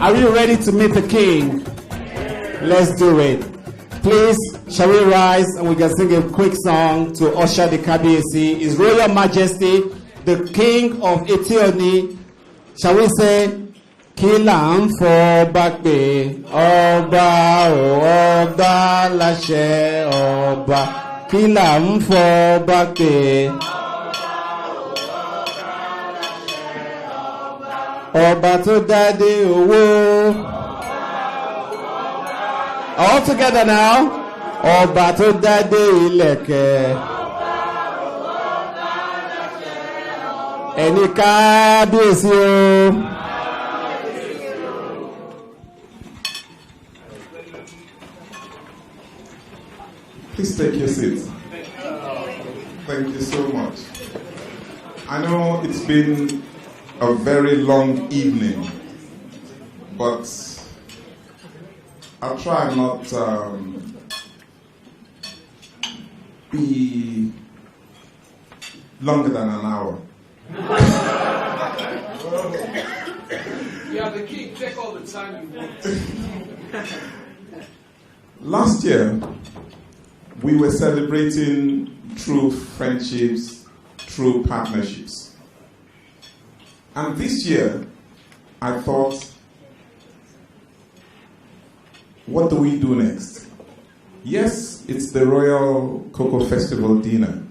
Are you ready to meet the king? Let's do it. Please, shall we rise and we can sing a quick song to usher the Kabiyesi, His Royal Majesty, the King of Eti-Oni. Shall we say, Kila fo bakbe, Oba Oba lashe Oba. Kila fo bakbe, Oba to dade owo. All together now. Ọba tó dádé ìlẹ̀kẹ̀. Ẹni kábíyèsí o. Please take your seat. Thank you so much. I know it's been a very long evening, but I'll try not be longer than an hour. Yeah, the king, take all the time you want. Last year, we were celebrating true friendships, true partnerships. And this year, I thought, what do we do next? Yes, it's the Royal Cocoa Festival dinner.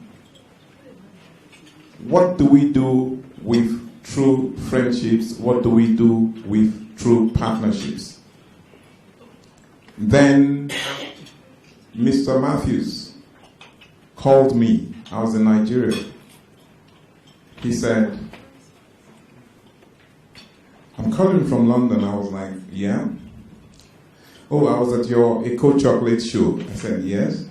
What do we do with true friendships? What do we do with true partnerships? Then Mr. Matthews called me. I was in Nigeria. He said, I'm calling from London. I was like, yeah? Oh, I was at your Eco Chocolate show. I said, yes.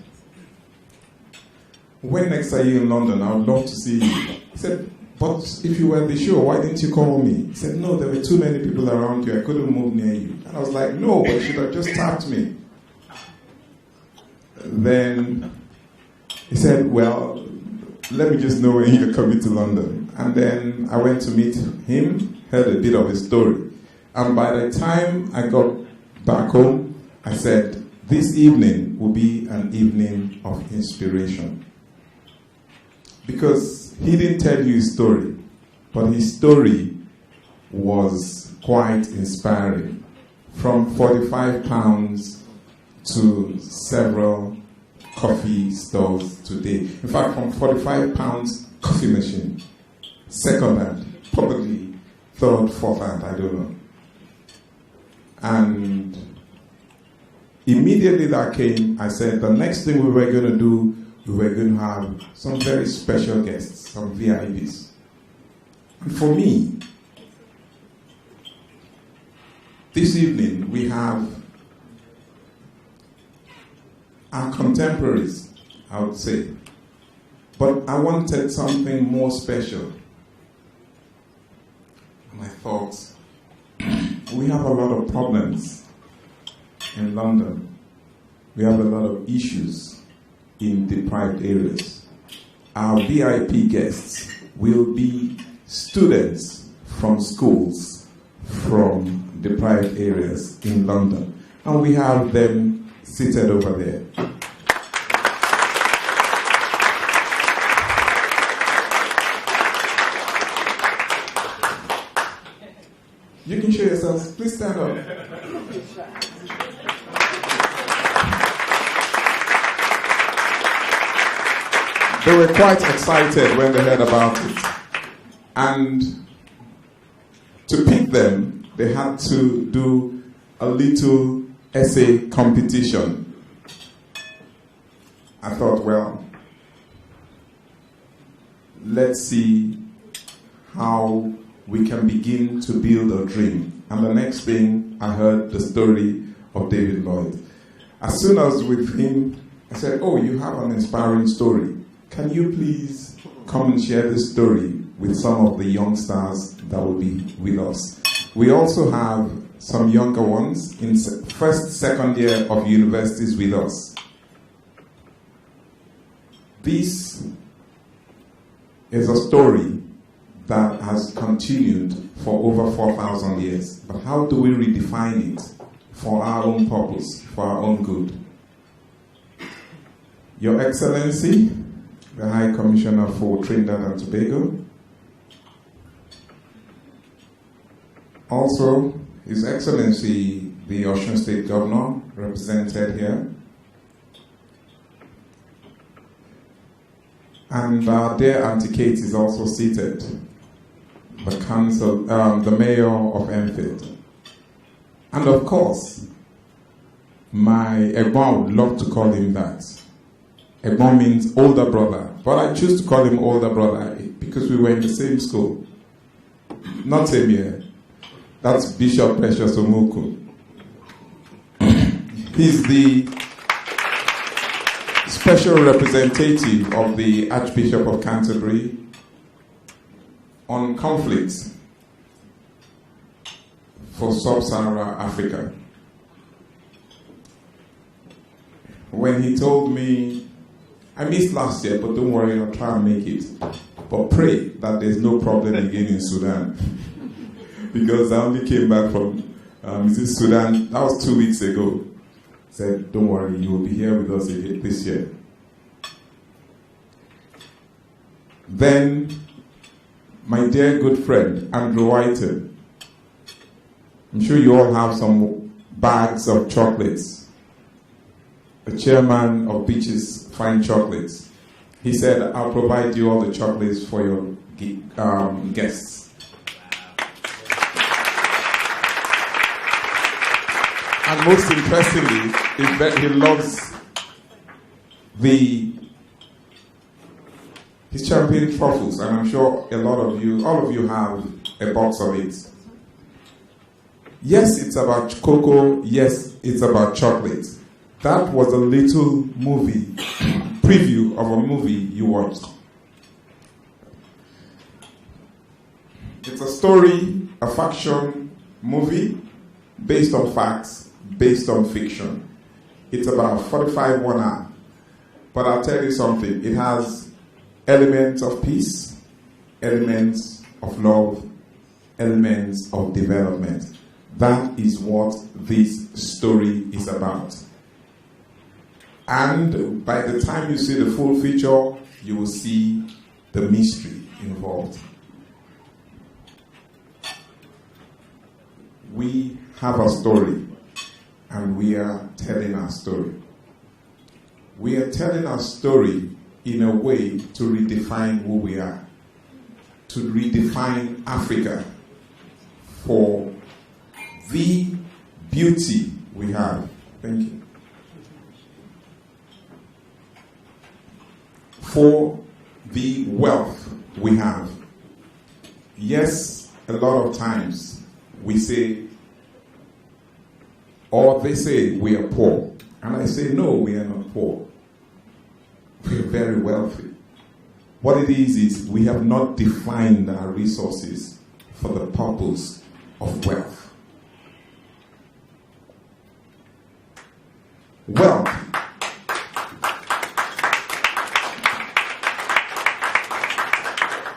When next are you in London? I would love to see you. He said, but if you were at the show, why didn't you call me? He said, no, there were too many people around you. I couldn't move near you. And I was like, no, but you should have just tapped me. Then he said, well, let me just know when you're coming to London. And then I went to meet him, heard a bit of his story. And by the time I got back home, I said, this evening will be an evening of inspiration. Because he didn't tell you his story, but his story was quite inspiring. From 45 pounds to several coffee stores today. In fact, from 45 pounds coffee machine, second hand, probably third, fourth hand, I don't know. And immediately that came, I said the next thing we were going to do, we were going to have some very special guests, some VIPs. And for me, this evening we have our contemporaries, I would say. But I wanted something more special. And I thought, we have a lot of problems in London. We have a lot of issues in deprived areas. Our VIP guests will be students from schools from deprived areas in London. And we have them seated over there. You can show yourselves. Please stand up. They were quite excited when they heard about it. And to pick them, they had to do a little essay competition. I thought, well, let's see how we can begin to build a dream. And the next thing, I heard the story of David Lloyd. As soon as with him, I said, oh, you have an inspiring story. Can you please come and share this story with some of the youngsters that will be with us? We also have some younger ones in first, second year of universities with us. This is a story that has continued for over 4,000 years. But how do we redefine it for our own purpose, for our own good? Your Excellency, the High Commissioner for Trinidad and Tobago, also His Excellency, the Osun State Governor, represented here, and our dear Auntie Kate is also seated, the Mayor of Enfield, and of course, my Egbon would love to call him that. Egbon means older brother, but I choose to call him older brother because we were in the same school. Not same year. That's Bishop Precious Omuku. He's the special representative of the Archbishop of Canterbury on conflicts for Sub-Saharan Africa. When he told me, I missed last year, but don't worry, I'll try and make it. But pray that there's no problem again in Sudan. Because I only came back from Sudan, that was 2 weeks ago. Said, don't worry, you will be here with us again this year. Then, my dear good friend, Andrew Whiten. I'm sure you all have some bags of chocolates. The chairman of Beach's Fine Chocolates. He said, I'll provide you all the chocolates for your guests. And most interestingly, he loves his champion truffles, and I'm sure all of you have a box of it. Yes, it's about cocoa. Yes, it's about chocolate. That was a little movie, preview of a movie you watched. It's a story, a fiction movie, based on facts, based on fiction. It's about 45 1 hour. But I'll tell you something, it has elements of peace, elements of love, elements of development. That is what this story is about. And by the time you see the full feature, you will see the mystery involved. We have a story, and we are telling our story. We are telling our story in a way to redefine who we are, to redefine Africa for the beauty we have. Thank you. For the wealth we have. Yes, a lot of times we say, or they say we are poor. And I say, no, we are not poor. We are very wealthy. What it is we have not defined our resources for the purpose of wealth. Wealth.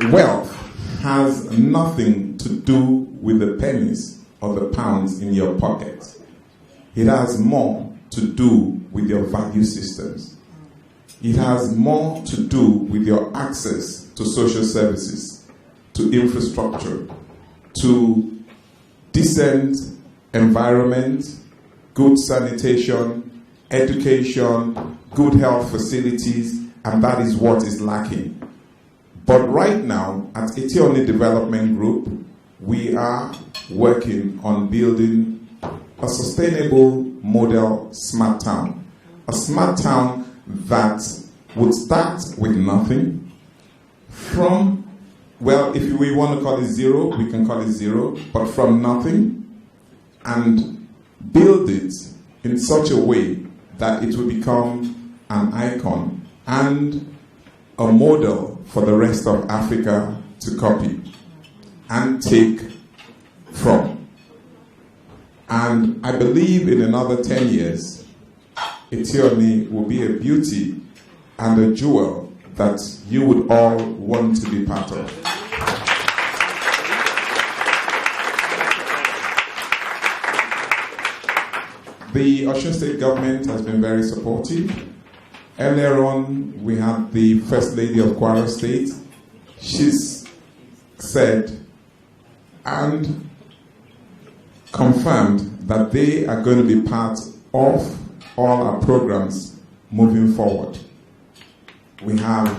Wealth has nothing to do with the pennies or the pounds in your pocket. It has more to do with your value systems. It has more to do with your access to social services, to infrastructure, to decent environment, good sanitation, education, good health facilities, and that is what is lacking. But right now, at Eti-Oni Development Group, we are working on building a sustainable model smart town. A smart town that would start with nothing from, well, if we want to call it zero, we can call it zero, but from nothing, and build it in such a way that it will become an icon and a model for the rest of Africa to copy and take from. And I believe in another 10 years, Eti-Oni will be a beauty and a jewel that you would all want to be part of. The Osun State government has been very supportive. Earlier on, we had the First Lady of Kwara State. She's said and confirmed that they are going to be part of all our programs moving forward. We have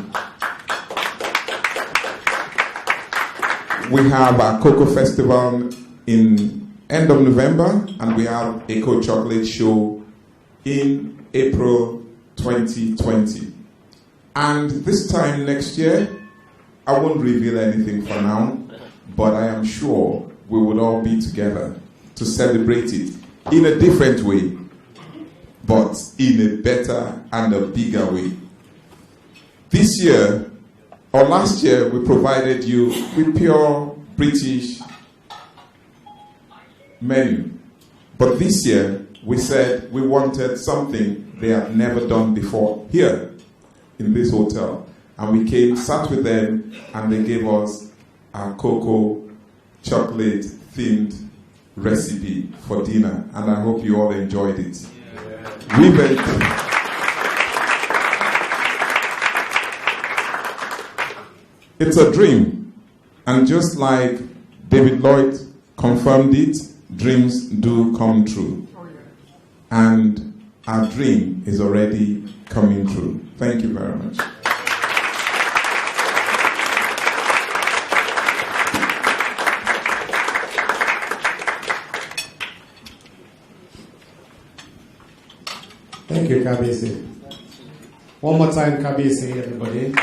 our Cocoa Festival in end of November, and we have a Eco Chocolate Show in April 2020. And this time next year, I won't reveal anything for now, but I am sure we would all be together to celebrate it in a different way, but in a better and a bigger way. This year, or last year, we provided you with pure British menu. But this year, we said we wanted something they have never done before here in this hotel. And we came, sat with them, and they gave us our cocoa chocolate themed recipe for dinner. And I hope you all enjoyed it. It's a dream. And just like David Lloyd confirmed it, dreams do come true. And our dream is already coming true. Thank you very much. Thank you, Kabisi. One more time, Kabisi, everybody.